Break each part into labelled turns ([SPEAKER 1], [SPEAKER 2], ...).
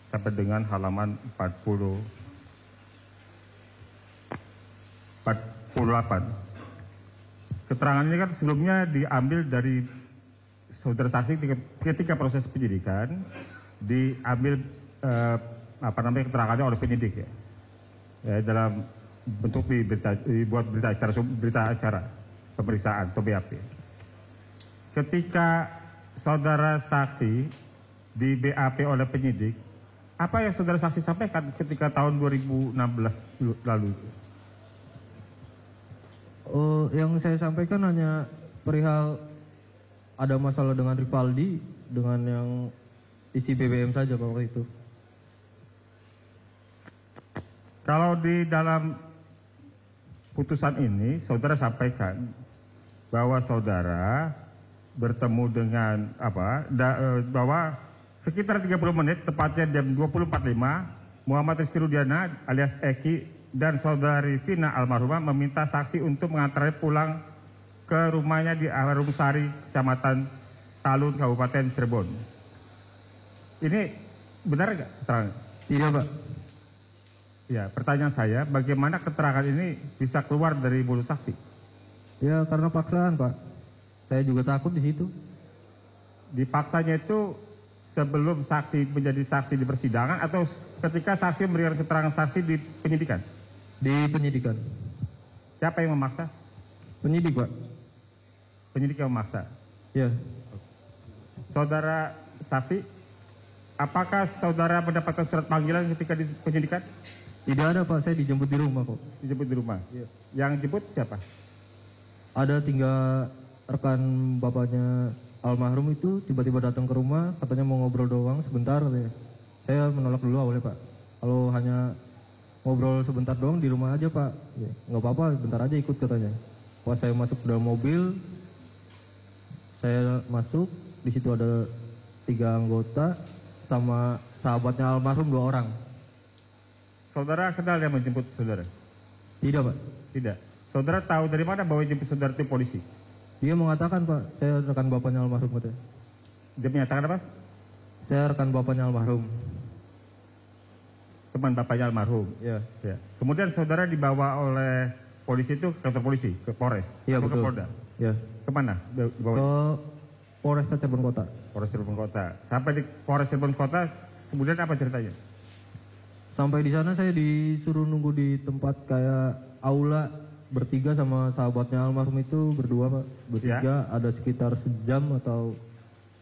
[SPEAKER 1] sampai dengan halaman 48. Keterangan ini kan sebelumnya diambil dari saudara saksi ketika proses penyidikan, diambil keterangannya oleh penyidik ya, dalam bentuk dibuat berita acara pemeriksaan atau BAP. Ketika saudara saksi di BAP oleh penyidik, apa yang saudara saksi sampaikan ketika tahun 2016 lalu?
[SPEAKER 2] Yang saya sampaikan hanya perihal ada masalah dengan Rivaldi dengan yang isi BBM saja waktu itu.
[SPEAKER 1] Kalau di dalam putusan ini saudara sampaikan bahwa saudara bertemu dengan bahwa sekitar 30 menit tepatnya jam 20.45 Muhammad Rizky Rudiana alias Eki dan saudari Vina almarhumah meminta saksi untuk mengantarnya pulang ke rumahnya di Arumsari, Kecamatan Talun, Kabupaten Cirebon. Ini benar nggak keterangan?
[SPEAKER 2] Tidak, Pak.
[SPEAKER 1] Ya, pertanyaan saya, bagaimana keterangan ini bisa keluar dari mulut saksi?
[SPEAKER 2] Ya, karena paksaan, Pak. Saya juga takut di situ.
[SPEAKER 1] Dipaksanya itu sebelum saksi menjadi saksi di persidangan atau ketika saksi memberikan keterangan saksi di penyidikan?
[SPEAKER 2] Di penyidikan.
[SPEAKER 1] Siapa yang memaksa?
[SPEAKER 2] Penyidik, Pak.
[SPEAKER 1] Penyidik yang memaksa?
[SPEAKER 2] Ya.
[SPEAKER 1] Saudara saksi, apakah saudara mendapatkan surat panggilan ketika di penyidikan?
[SPEAKER 2] Tidak ada, Pak. Saya dijemput di rumah kok.
[SPEAKER 1] Dijemput di rumah?
[SPEAKER 2] Ya.
[SPEAKER 1] Yang jemput siapa?
[SPEAKER 2] Ada 3 rekan bapaknya almarhum itu tiba-tiba datang ke rumah, katanya mau ngobrol doang sebentar katanya. Saya menolak dulu awalnya, Pak. Kalau hanya ngobrol sebentar doang di rumah aja, Pak. Ya, nggak apa-apa, bentar aja ikut katanya. Pas saya masuk ke dalam mobil, saya masuk, di situ ada 3 anggota sama sahabatnya almarhum 2 orang.
[SPEAKER 1] Saudara kenal yang menjemput saudara?
[SPEAKER 2] Tidak, Pak.
[SPEAKER 1] Tidak. Saudara tahu dari mana bahwa jemput saudara itu polisi?
[SPEAKER 2] Dia mengatakan, Pak, saya rekan bapaknya almarhum katanya.
[SPEAKER 1] Dia menyatakan apa?
[SPEAKER 2] Saya rekan bapaknya almarhum.
[SPEAKER 1] Teman bapaknya almarhum?
[SPEAKER 2] Ya.
[SPEAKER 1] Ya. Kemudian saudara dibawa oleh polisi itu ke kantor polisi, ke Polres?
[SPEAKER 2] Iya,
[SPEAKER 1] betul. Ke Polda?
[SPEAKER 2] Ya.
[SPEAKER 1] Kemana? Dibawa?
[SPEAKER 2] Ke Polres Cirebon Kota.
[SPEAKER 1] Polres Cirebon Kota. Sampai di Polres Cirebon Kota, kemudian apa ceritanya?
[SPEAKER 2] Sampai di sana saya disuruh nunggu di tempat kayak aula bertiga sama sahabatnya almarhum itu berdua, Pak. Bertiga ya. Ada sekitar sejam atau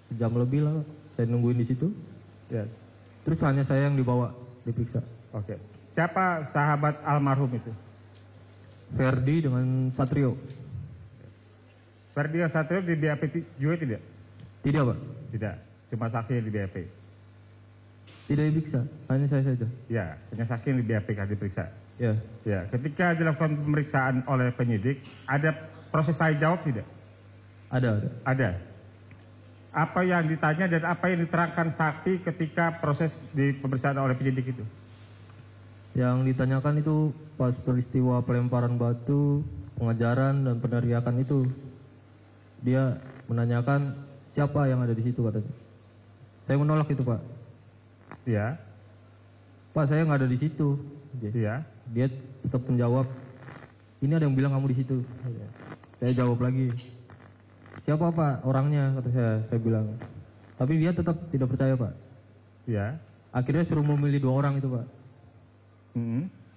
[SPEAKER 2] sejam lebih lah, Pak. Saya nungguin di situ.
[SPEAKER 1] Ya.
[SPEAKER 2] Terus hanya saya yang dibawa diperiksa.
[SPEAKER 1] Oke. Siapa sahabat almarhum itu?
[SPEAKER 2] Ferdi dengan Satrio.
[SPEAKER 1] Ferdi dan Satrio di BAP juga tidak?
[SPEAKER 2] Tidak, Pak.
[SPEAKER 1] Tidak. Cuma saksi yang di BAP.
[SPEAKER 2] Tidak diperiksa, hanya saya saja.
[SPEAKER 1] Ya, hanya saksi yang di BAP kan diperiksa.
[SPEAKER 2] Ya.
[SPEAKER 1] Ya, ketika dilakukan pemeriksaan oleh penyidik, ada proses tanya jawab tidak?
[SPEAKER 2] Ada.
[SPEAKER 1] Ada. Apa yang ditanya dan apa yang diterangkan saksi ketika proses di pemeriksaan oleh penyidik itu?
[SPEAKER 2] Yang ditanyakan itu pas peristiwa pelemparan batu, pengejaran dan peneriakan itu. Dia menanyakan siapa yang ada di situ katanya. Saya menolak itu, Pak.
[SPEAKER 1] Ya.
[SPEAKER 2] Pak, saya nggak ada di situ.
[SPEAKER 1] Iya.
[SPEAKER 2] Dia tetap menjawab, ini ada yang bilang kamu di situ. Saya jawab lagi, siapa, Pak, orangnya, kata saya bilang. Tapi dia tetap tidak percaya, Pak.
[SPEAKER 1] Iya.
[SPEAKER 2] Akhirnya suruh memilih 2 orang itu, Pak.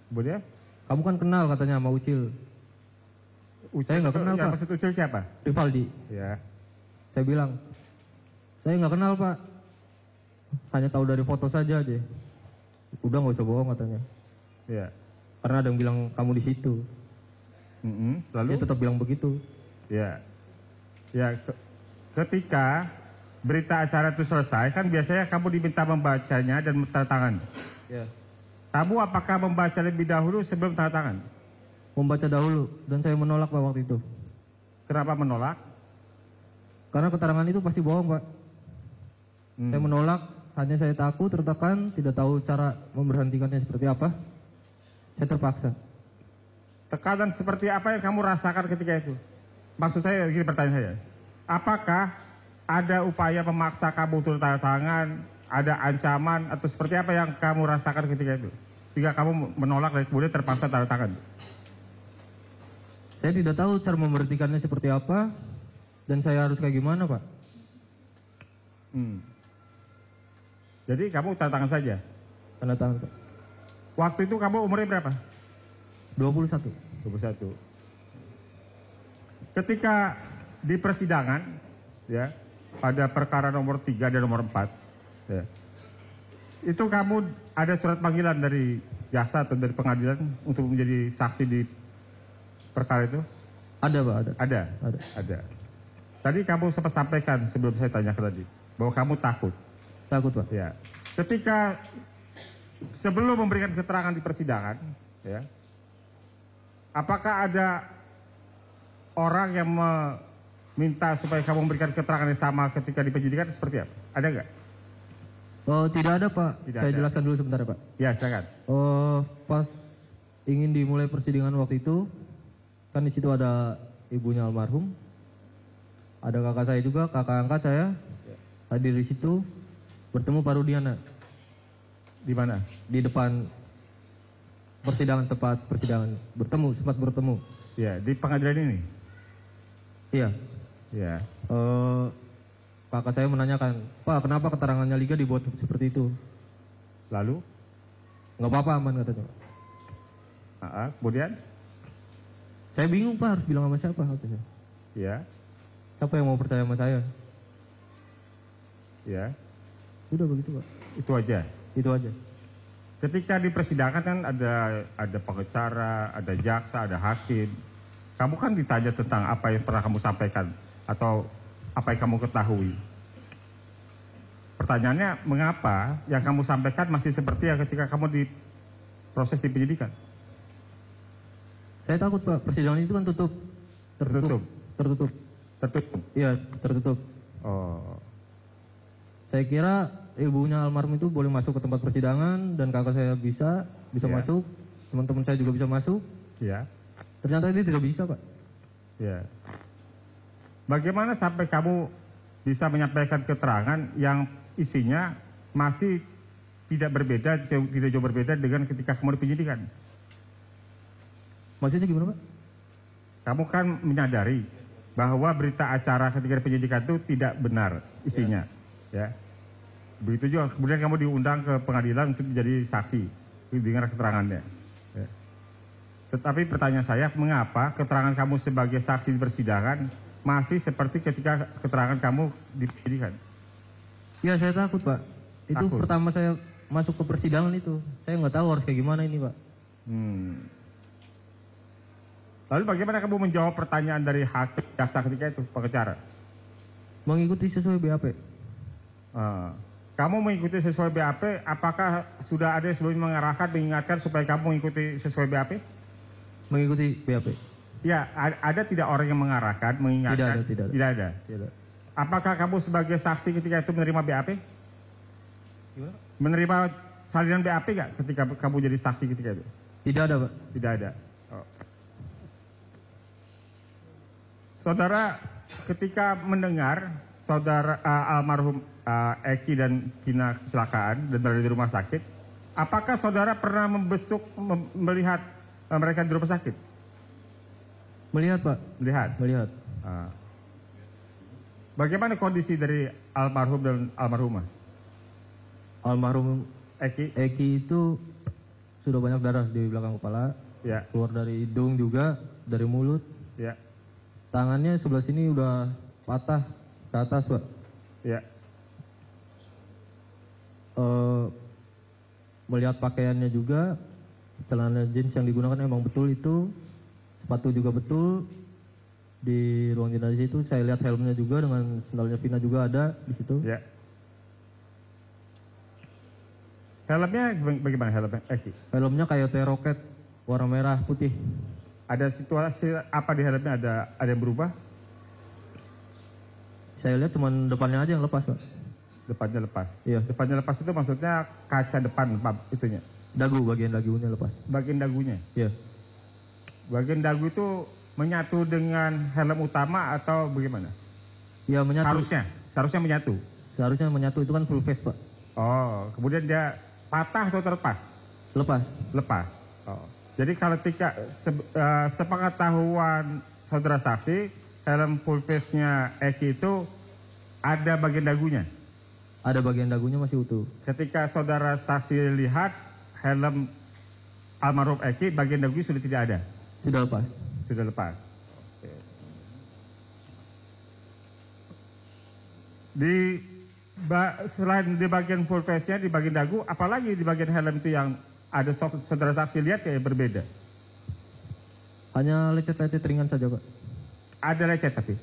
[SPEAKER 1] Kemudian?
[SPEAKER 2] Kamu kan kenal katanya sama Ucil. Saya nggak kenal, Pak.
[SPEAKER 1] Maksud Ucil siapa?
[SPEAKER 2] Rivaldi.
[SPEAKER 1] Ya.
[SPEAKER 2] Saya bilang, saya nggak kenal, Pak. Hanya tahu dari foto saja deh. Udah nggak usah bohong katanya.
[SPEAKER 1] Ya.
[SPEAKER 2] Karena ada yang bilang kamu di situ.
[SPEAKER 1] Lalu?
[SPEAKER 2] Dia tetap bilang begitu.
[SPEAKER 1] Ya. Ya. Ketika berita acara itu selesai, kan biasanya kamu diminta membacanya dan tanda tangan.
[SPEAKER 2] Ya.
[SPEAKER 1] Kamu apakah membaca lebih dahulu sebelum tanda tangan?
[SPEAKER 2] Membaca dahulu, dan saya menolak, Pak, waktu itu.
[SPEAKER 1] Kenapa menolak?
[SPEAKER 2] Karena keterangan itu pasti bohong, Pak. Saya menolak, hanya saya takut, tertekan, tidak tahu cara memberhentikannya seperti apa. Saya terpaksa.
[SPEAKER 1] Tekanan seperti apa yang kamu rasakan ketika itu? Maksud saya, gini pertanyaan saya. Apakah ada upaya memaksa kamu turun tanda tangan ada ancaman atau seperti apa yang kamu rasakan ketika itu? Sehingga kamu menolak dan kemudian terpaksa tanda tangan.
[SPEAKER 2] Saya tidak tahu cara memberhentikannya seperti apa dan saya harus kayak gimana, Pak.
[SPEAKER 1] Jadi kamu tanda tangan saja?
[SPEAKER 2] Tanda tangan, Pak.
[SPEAKER 1] Waktu itu kamu umurnya berapa?
[SPEAKER 2] 21.
[SPEAKER 1] 21. Ketika di persidangan, ya, pada perkara nomor 3 dan nomor 4, ya, itu kamu ada surat panggilan dari jaksa atau dari pengadilan untuk menjadi saksi di perkara itu?
[SPEAKER 2] Ada, Pak, ada.
[SPEAKER 1] Ada. Tadi kamu sempat sampaikan sebelum saya tanyakan tadi bahwa kamu takut.
[SPEAKER 2] Takut, Pak.
[SPEAKER 1] Ya. Ketika sebelum memberikan keterangan di persidangan, ya, apakah ada orang yang meminta supaya kamu memberikan keterangan yang sama ketika di penyidikan seperti apa? Ada nggak?
[SPEAKER 2] Oh, tidak ada, Pak.
[SPEAKER 1] Tidak
[SPEAKER 2] Saya
[SPEAKER 1] ada.
[SPEAKER 2] jelaskan dulu sebentar, Pak.
[SPEAKER 1] Ya, silakan.
[SPEAKER 2] Pas ingin dimulai persidangan waktu itu, kan di situ ada ibunya almarhum, ada kakak saya juga, kakak angkat saya, hadir di situ, bertemu Pak Rudiana
[SPEAKER 1] Di mana?
[SPEAKER 2] di depan tempat persidangan, sempat bertemu.
[SPEAKER 1] Ya, di pengadilan ini.
[SPEAKER 2] Iya.
[SPEAKER 1] Ya.
[SPEAKER 2] Kakak saya menanyakan, Pak, kenapa keterangannya Liga dibuat seperti itu?
[SPEAKER 1] Lalu?
[SPEAKER 2] Nggak apa-apa, aman, katanya.
[SPEAKER 1] Kemudian?
[SPEAKER 2] Saya bingung, Pak, harus bilang sama siapa, katanya.
[SPEAKER 1] Ya.
[SPEAKER 2] Siapa yang mau percaya sama saya?
[SPEAKER 1] Ya.
[SPEAKER 2] Udah begitu, Pak.
[SPEAKER 1] Itu aja.
[SPEAKER 2] Itu aja.
[SPEAKER 1] Ketika di persidangan kan ada pengacara, ada jaksa, ada hakim. Kamu kan ditanya tentang apa yang pernah kamu sampaikan atau apa yang kamu ketahui. Pertanyaannya, mengapa yang kamu sampaikan masih seperti yang ketika kamu di proses di penyidikan?
[SPEAKER 2] Saya takut, Pak. Persidangan itu kan tertutup.
[SPEAKER 1] Tertutup.
[SPEAKER 2] Iya, tertutup.
[SPEAKER 1] Oh.
[SPEAKER 2] Saya kira ibunya almarhum itu boleh masuk ke tempat persidangan dan kakak saya bisa
[SPEAKER 1] Ya.
[SPEAKER 2] masuk, teman-teman saya juga bisa masuk.
[SPEAKER 1] Ya.
[SPEAKER 2] Ternyata dia tidak bisa, Pak.
[SPEAKER 1] Ya. Bagaimana sampai kamu bisa menyampaikan keterangan yang isinya masih tidak jauh berbeda dengan ketika kamu di penyidikan?
[SPEAKER 2] Maksudnya gimana, Pak?
[SPEAKER 1] Kamu kan menyadari bahwa berita acara ketika di penyidikan itu tidak benar isinya, ya. Begitu juga kemudian kamu diundang ke pengadilan untuk menjadi saksi, dengar keterangannya. Ya. Tetapi pertanyaan saya, mengapa keterangan kamu sebagai saksi di persidangan masih seperti ketika keterangan kamu di penyidikan?
[SPEAKER 2] Ya, saya takut, Pak. Itu
[SPEAKER 1] Takut.
[SPEAKER 2] pertama saya masuk ke persidangan itu. Saya nggak tahu harus kayak gimana ini, Pak.
[SPEAKER 1] Lalu bagaimana kamu menjawab pertanyaan dari hakim jaksa ketika itu, pengacara?
[SPEAKER 2] Mengikuti sesuai BAP.
[SPEAKER 1] Kamu mengikuti sesuai BAP, apakah sudah ada yang sebelumnya mengingatkan supaya kamu mengikuti sesuai BAP?
[SPEAKER 2] Mengikuti BAP.
[SPEAKER 1] Ya, ada tidak orang yang mengarahkan, mengingatkan?
[SPEAKER 2] Tidak ada.
[SPEAKER 1] Tidak ada. Apakah kamu sebagai saksi ketika itu menerima BAP?
[SPEAKER 2] Gimana?
[SPEAKER 1] Menerima salinan BAP nggak ketika kamu jadi saksi ketika itu?
[SPEAKER 2] Tidak ada, Pak.
[SPEAKER 1] Tidak ada. Oh. Saudara, ketika mendengar saudara almarhum Eki dan Kina kecelakaan dan berada di rumah sakit, apakah saudara pernah melihat mereka di rumah sakit?
[SPEAKER 2] Melihat, Pak. Melihat.
[SPEAKER 1] Bagaimana kondisi dari almarhum dan almarhumah?
[SPEAKER 2] Almarhum
[SPEAKER 1] Eki?
[SPEAKER 2] itu sudah banyak darah di belakang kepala,
[SPEAKER 1] Ya,
[SPEAKER 2] keluar dari hidung juga, dari mulut.
[SPEAKER 1] ya,
[SPEAKER 2] Tangannya sebelah sini udah patah ke atas, Pak.
[SPEAKER 1] ya.
[SPEAKER 2] Melihat pakaiannya juga, celana jeans yang digunakan emang betul itu, sepatu juga betul. Di ruang jenazah itu saya lihat helmnya juga dengan sendalnya Vina juga ada di situ.
[SPEAKER 1] Ya. Helmnya bagaimana helmnya Eki?
[SPEAKER 2] Helmnya kayak T-Rocket warna merah putih.
[SPEAKER 1] Ada situasi apa di helmnya? Ada yang berubah?
[SPEAKER 2] Saya lihat cuma depannya aja yang lepas, Pak.
[SPEAKER 1] Depannya lepas.
[SPEAKER 2] Iya.
[SPEAKER 1] Depannya lepas itu maksudnya kaca depan itunya.
[SPEAKER 2] Bagian dagunya lepas.
[SPEAKER 1] Bagian dagunya.
[SPEAKER 2] Iya.
[SPEAKER 1] Bagian dagu itu menyatu dengan helm utama atau bagaimana?
[SPEAKER 2] Iya, menyatu.
[SPEAKER 1] Seharusnya menyatu.
[SPEAKER 2] Seharusnya menyatu, itu kan full face, Pak.
[SPEAKER 1] Oh, kemudian dia patah atau terlepas?
[SPEAKER 2] Lepas.
[SPEAKER 1] Lepas. Oh. Jadi kalau sepengetahuan saudara saksi, helm full face-nya Eki itu ada bagian dagunya?
[SPEAKER 2] Ada bagian dagunya masih utuh.
[SPEAKER 1] Ketika saudara saksi lihat helm almarhum Eki, bagian dagunya sudah tidak ada?
[SPEAKER 2] Sudah lepas.
[SPEAKER 1] Sudah lepas. Oke. Selain di bagian full face-nya, di bagian dagu, apalagi di bagian helm itu yang ada saudara saksi lihat kayak berbeda?
[SPEAKER 2] Hanya lecet-lecet ringan saja, Pak.
[SPEAKER 1] Ada lecet tapi?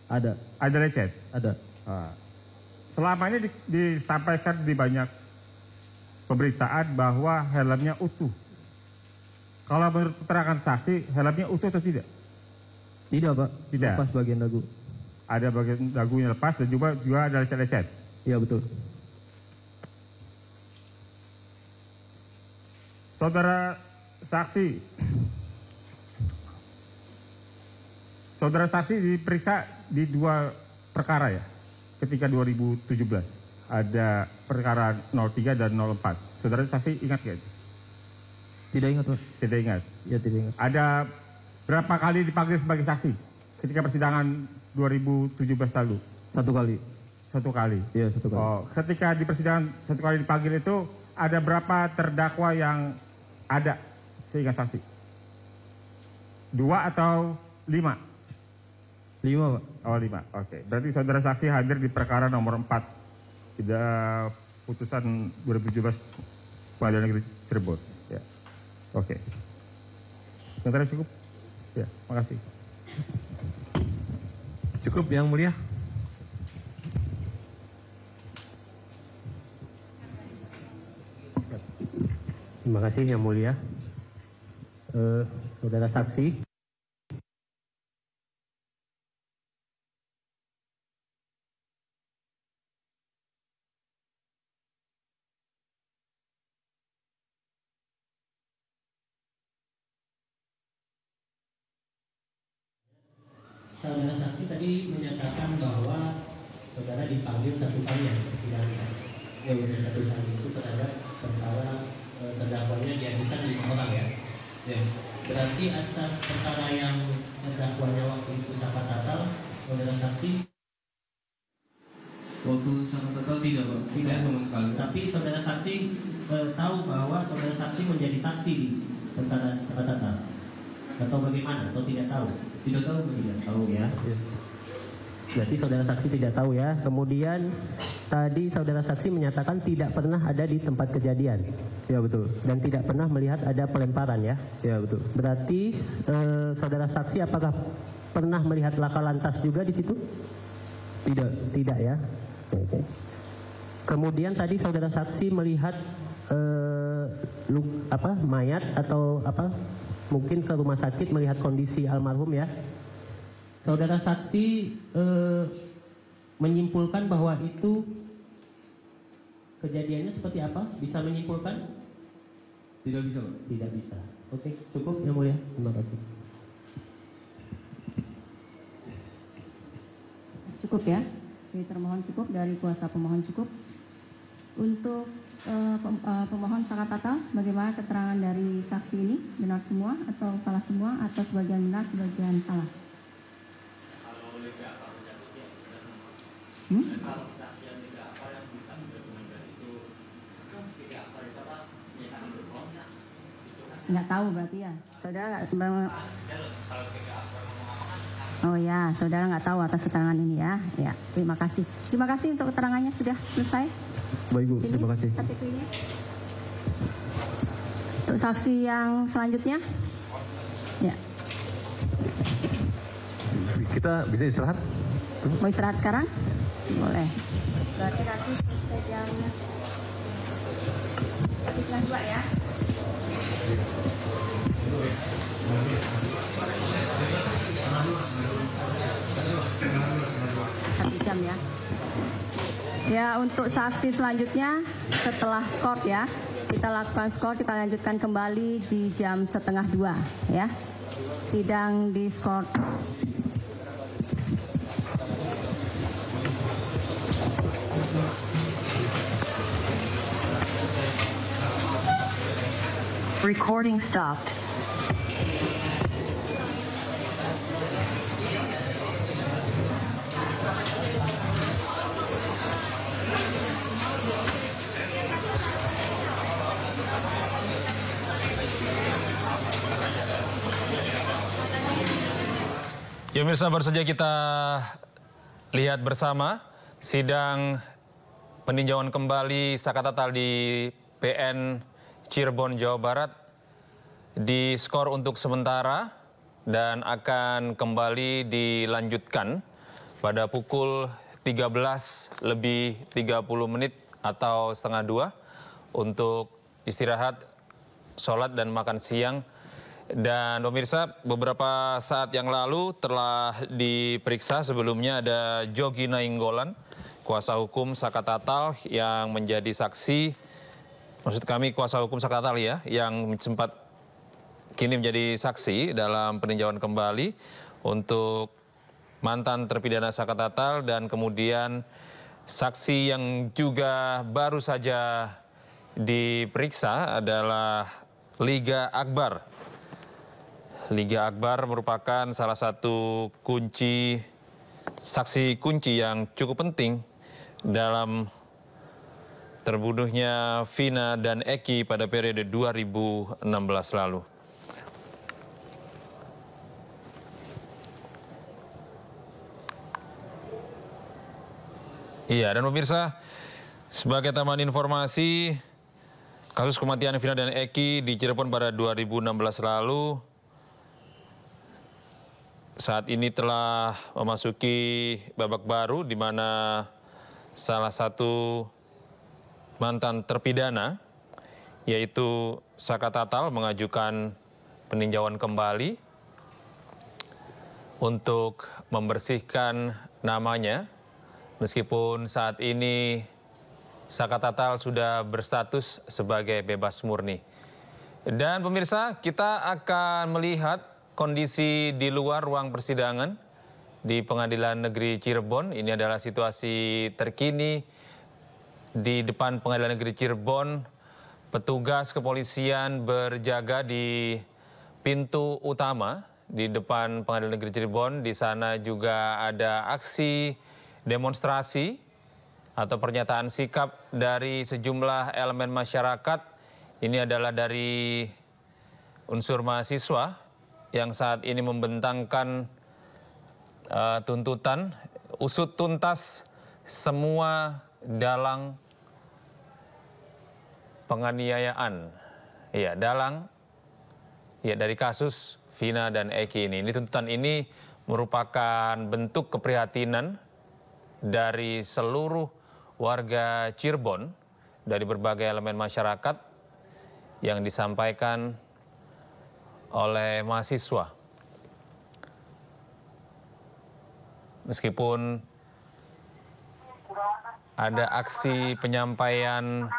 [SPEAKER 2] Ada.
[SPEAKER 1] Ada lecet?
[SPEAKER 2] Ada.
[SPEAKER 1] Selama ini disampaikan di banyak pemberitaan bahwa helmnya utuh. Kalau menurut keterangan saksi, helmnya utuh atau tidak?
[SPEAKER 2] Tidak, Pak.
[SPEAKER 1] Tidak.
[SPEAKER 2] Lepas bagian dagu.
[SPEAKER 1] Ada bagian dagunya lepas dan juga ada lecet-lecet?
[SPEAKER 2] Iya, betul.
[SPEAKER 1] Saudara saksi diperiksa di 2 perkara ya, ketika 2017 ada perkara 03 dan 04. Saudara saksi ingat nggak?
[SPEAKER 2] Tidak ingat, Pak.
[SPEAKER 1] Tidak ingat.
[SPEAKER 2] Ya, tidak ingat.
[SPEAKER 1] Ada berapa kali dipanggil sebagai saksi ketika persidangan 2017 lalu?
[SPEAKER 2] 1 kali.
[SPEAKER 1] 1 kali.
[SPEAKER 2] Iya, 1 kali.
[SPEAKER 1] Oh, ketika di persidangan 1 kali dipanggil itu ada berapa terdakwa yang ada seingat saksi? 2 atau 5?
[SPEAKER 2] 5, Pak.
[SPEAKER 1] Oh, 5. Oke. Berarti saudara saksi hadir di perkara nomor 4. Tidak putusan 2017 Pengadilan Negeri Cirebon. Ya. Oke. Sementara cukup? Ya, makasih.
[SPEAKER 3] Cukup, Yang Mulia. Terima kasih Yang Mulia. Saudara saksi.
[SPEAKER 4] Saudara saksi tadi menyatakan bahwa saudara dipanggil 1 kali ya persidangan. Ya udah 1 kali itu terhadap perkara terdakwanya diajukan 5 orang ya. Ya. Berarti atas perkara yang terdakwanya waktu itu Saka Tatal, saudara saksi?
[SPEAKER 2] Waktu sangat total tidak, Pak. Tidak sama sekali.
[SPEAKER 4] Tapi saudara saksi tahu bahwa saudara saksi menjadi saksi di perkara Saka Tatal? Atau bagaimana? Atau tidak tahu?
[SPEAKER 2] Tidak tahu, Pak.
[SPEAKER 4] Tidak tahu ya. Berarti saudara saksi tidak tahu ya. Kemudian tadi saudara saksi menyatakan tidak pernah ada di tempat kejadian.
[SPEAKER 2] Ya, betul.
[SPEAKER 4] Dan tidak pernah melihat ada pelemparan ya.
[SPEAKER 2] Ya, betul.
[SPEAKER 4] Berarti saudara saksi apakah pernah melihat laka lantas juga di situ?
[SPEAKER 2] Tidak.
[SPEAKER 4] Tidak ya. Oke. Kemudian tadi saudara saksi melihat mayat atau mungkin ke rumah sakit melihat kondisi almarhum ya. Saudara saksi menyimpulkan bahwa itu kejadiannya seperti apa? Bisa menyimpulkan?
[SPEAKER 2] Tidak bisa, Pak.
[SPEAKER 4] Tidak bisa. Oke, cukup Yang Mulia. Terima kasih.
[SPEAKER 5] Cukup ya. Dari termohon cukup, dari kuasa pemohon cukup. Untuk pemohon Saka Tatal, bagaimana keterangan dari saksi ini? Benar semua atau salah semua atau sebagian benar, sebagian salah? Nggak tahu berarti ya, saudara. Oh ya, saudara nggak tahu atas keterangan ini ya. Ya, terima kasih. Terima kasih untuk keterangannya sudah selesai.
[SPEAKER 2] Baik, Bu.
[SPEAKER 5] Ini
[SPEAKER 2] Terima kasih.
[SPEAKER 5] KTP-nya. Untuk saksi yang selanjutnya, ya.
[SPEAKER 3] Kita bisa istirahat?
[SPEAKER 5] Mau istirahat sekarang? Boleh. Berarti nanti selesai jam 1:30 ya. Satu jam ya. Ya, untuk saksi selanjutnya setelah skor ya, kita lakukan skor, kita lanjutkan kembali di jam 1:30 ya. Sidang di skor.
[SPEAKER 6] Recording stopped.
[SPEAKER 7] Ya pemirsa, baru saja kita lihat bersama sidang peninjauan kembali Sakatatal di PN Cirebon, Jawa Barat diskor untuk sementara dan akan kembali dilanjutkan pada pukul 13:30 atau setengah 2 untuk istirahat, sholat dan makan siang. Dan pemirsa, beberapa saat yang lalu telah diperiksa sebelumnya ada Jogi Nainggolan, kuasa hukum Sakatatal yang menjadi saksi, maksud kami kuasa hukum Sakatatal ya, yang sempat kini menjadi saksi dalam peninjauan kembali untuk mantan terpidana Sakatatal, dan kemudian saksi yang juga baru saja diperiksa adalah Liga Akbar. Liga Akbar merupakan salah satu saksi kunci yang cukup penting dalam terbunuhnya Vina dan Eki pada periode 2016 lalu. Iya, dan pemirsa, sebagai tambahan informasi, kasus kematian Vina dan Eki di Cirebon pada 2016 lalu saat ini telah memasuki babak baru di mana salah satu mantan terpidana yaitu Sakatatal mengajukan peninjauan kembali untuk membersihkan namanya, meskipun saat ini Sakatatal sudah berstatus sebagai bebas murni. Dan pemirsa, kita akan melihat kondisi di luar ruang persidangan di Pengadilan Negeri Cirebon. Ini adalah situasi terkini di depan Pengadilan Negeri Cirebon. Petugas kepolisian berjaga di pintu utama di depan Pengadilan Negeri Cirebon. Di sana juga ada aksi demonstrasi atau pernyataan sikap dari sejumlah elemen masyarakat. Ini adalah dari unsur mahasiswa yang saat ini membentangkan tuntutan usut tuntas semua dalang penganiayaan. Ya, dalang ya dari kasus Vina dan Eki ini. Tuntutan ini merupakan bentuk keprihatinan dari seluruh warga Cirebon, dari berbagai elemen masyarakat yang disampaikan oleh mahasiswa. Meskipun ada aksi penyampaian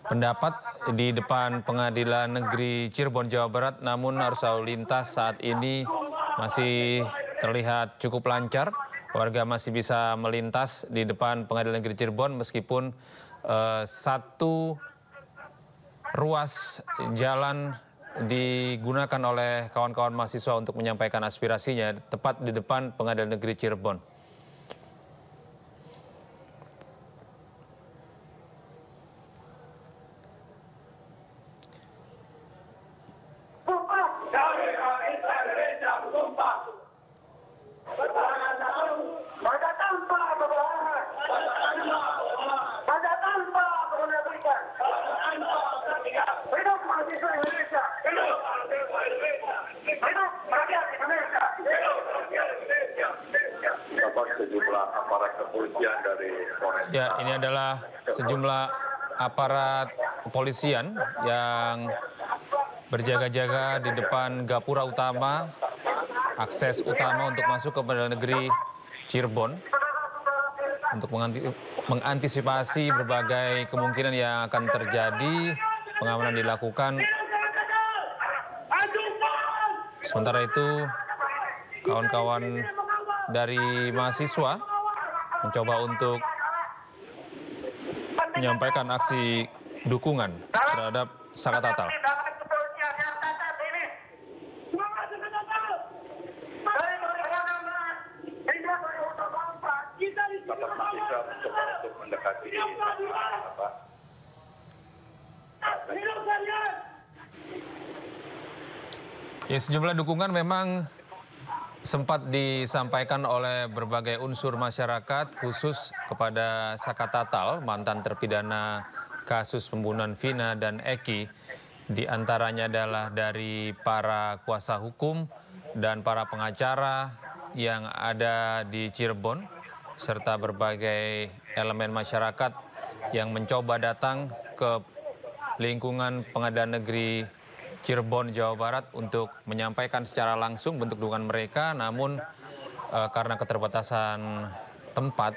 [SPEAKER 7] pendapat di depan Pengadilan Negeri Cirebon, Jawa Barat, namun arus lalu lintas saat ini masih terlihat cukup lancar. Warga masih bisa melintas di depan Pengadilan Negeri Cirebon meskipun satu ruas jalan digunakan oleh kawan-kawan mahasiswa untuk menyampaikan aspirasinya tepat di depan Pengadilan Negeri Cirebon.
[SPEAKER 8] Sejumlah aparat kepolisian dari Polres.
[SPEAKER 7] Ya, ini adalah sejumlah aparat kepolisian yang berjaga-jaga di depan gapura utama, akses utama untuk masuk ke Pengadilan Negeri Cirebon untuk mengantisipasi berbagai kemungkinan yang akan terjadi. Pengamanan dilakukan. Sementara itu, kawan-kawan dari mahasiswa mencoba untuk menyampaikan aksi dukungan terhadap Sakatatal. Ya, sejumlah dukungan memang sempat disampaikan oleh berbagai unsur masyarakat, khusus kepada Saka Tatal, mantan terpidana kasus pembunuhan Vina dan Eki. Di antaranya adalah dari para kuasa hukum dan para pengacara yang ada di Cirebon, serta berbagai elemen masyarakat yang mencoba datang ke lingkungan Pengadilan Negeri Cirebon, Jawa Barat untuk menyampaikan secara langsung bentuk dukungan mereka, namun karena keterbatasan tempat,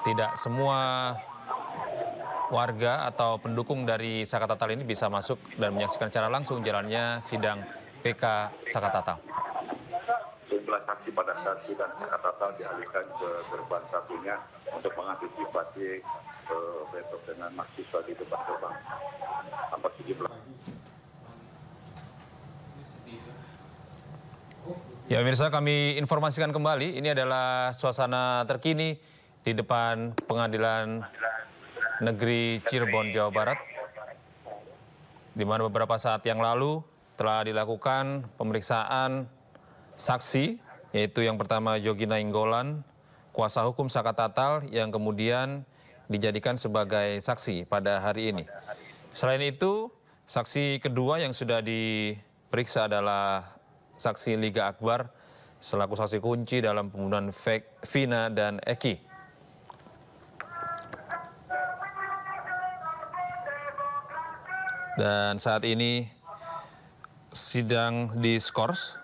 [SPEAKER 7] tidak semua warga atau pendukung dari Saka Tatal ini bisa masuk dan menyaksikan secara langsung jalannya sidang PK Saka Tatal.
[SPEAKER 8] Jumlah saksi pada saat sidang Saka Tatal dialihkan ke gerbang satunya untuk mengantisipasi bentrok dengan mahasiswa di depan gerbang. Sampai sejumlah.
[SPEAKER 7] Ya pemirsa, kami informasikan kembali, ini adalah suasana terkini di depan Pengadilan Negeri Cirebon, Jawa Barat, di mana beberapa saat yang lalu telah dilakukan pemeriksaan saksi, yaitu yang pertama Yogi Nainggolan, kuasa hukum Saka Tatal, yang kemudian dijadikan sebagai saksi pada hari ini. Selain itu, saksi kedua yang sudah diperiksa adalah saksi Liga Akbar selaku saksi kunci dalam pembunuhan Vina dan Eki. Dan saat ini sidang diskors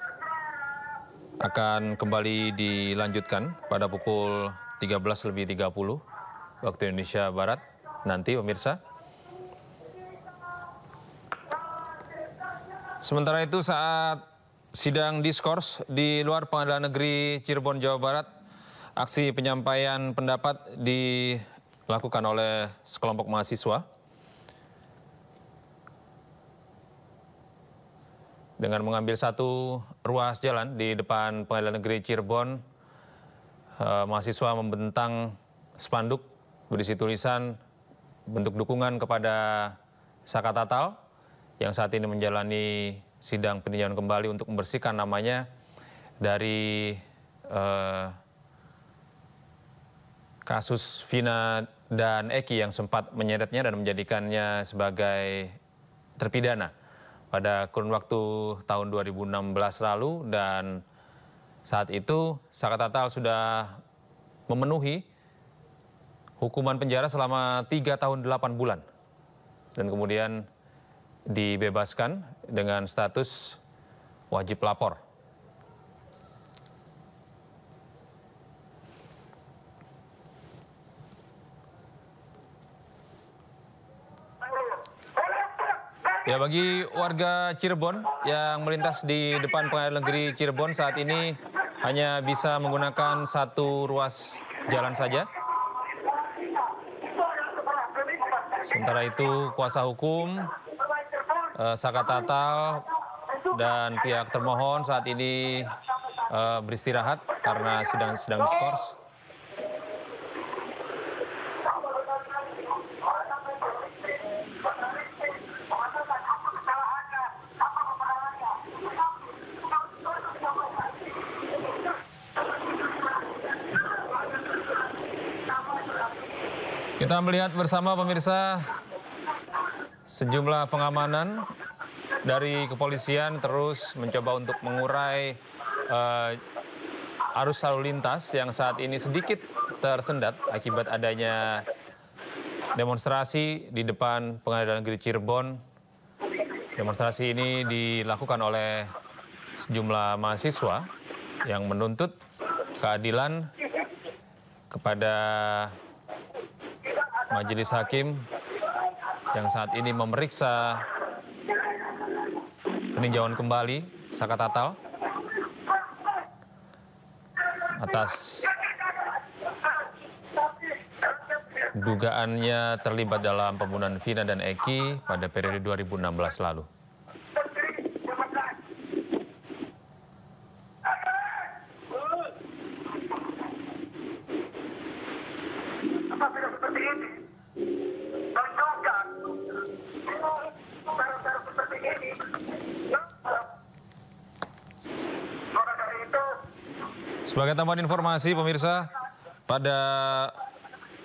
[SPEAKER 7] akan kembali dilanjutkan pada pukul 13.30 waktu Indonesia Barat nanti pemirsa. Sementara itu saat sidang diskors di luar Pengadilan Negeri Cirebon, Jawa Barat, aksi penyampaian pendapat dilakukan oleh sekelompok mahasiswa dengan mengambil satu ruas jalan di depan Pengadilan Negeri Cirebon. Mahasiswa membentang spanduk berisi tulisan bentuk dukungan kepada Saka Tatal yang saat ini menjalani sidang peninjauan kembali untuk membersihkan namanya dari kasus Vina dan Eki yang sempat menyeretnya dan menjadikannya sebagai terpidana pada kurun waktu tahun 2016 lalu, dan saat itu Saka Tatal sudah memenuhi hukuman penjara selama 3 tahun 8 bulan dan kemudian dibebaskan dengan status wajib lapor. Ya, bagi warga Cirebon yang melintas di depan Pengadilan Negeri Cirebon saat ini hanya bisa menggunakan satu ruas jalan saja. Sementara itu kuasa hukum Saka Tatal dan pihak termohon saat ini beristirahat karena sidang diskors. Kita melihat bersama pemirsa sejumlah pengamanan dari kepolisian terus mencoba untuk mengurai arus lalu lintas yang saat ini sedikit tersendat akibat adanya demonstrasi di depan Pengadilan Negeri Cirebon. Demonstrasi ini dilakukan oleh sejumlah mahasiswa yang menuntut keadilan kepada majelis hakim yang saat ini memeriksa peninjauan kembali Saka Tatal atas dugaannya terlibat dalam pembunuhan Vina dan Eki pada periode 2016 lalu. Sebagai tambahan informasi pemirsa, pada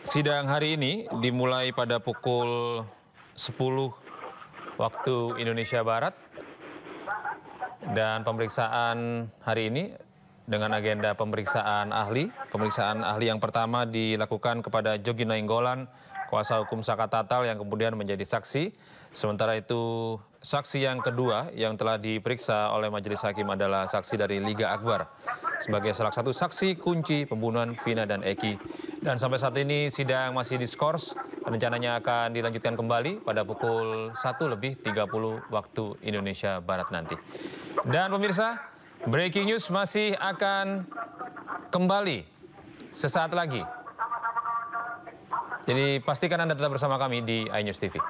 [SPEAKER 7] sidang hari ini dimulai pada pukul 10 waktu Indonesia Barat dan pemeriksaan hari ini dengan agenda pemeriksaan ahli. Pemeriksaan ahli yang pertama dilakukan kepada Jogi Nainggolan, kuasa hukum Saka Tatal yang kemudian menjadi saksi. Sementara itu saksi yang kedua yang telah diperiksa oleh majelis hakim adalah saksi dari Liga Akbar sebagai salah satu saksi kunci pembunuhan Vina dan Eki. Dan sampai saat ini sidang masih diskors, rencananya akan dilanjutkan kembali pada pukul 1:30 waktu Indonesia Barat nanti. Dan pemirsa, breaking news masih akan kembali sesaat lagi. Jadi pastikan Anda tetap bersama kami di iNews TV.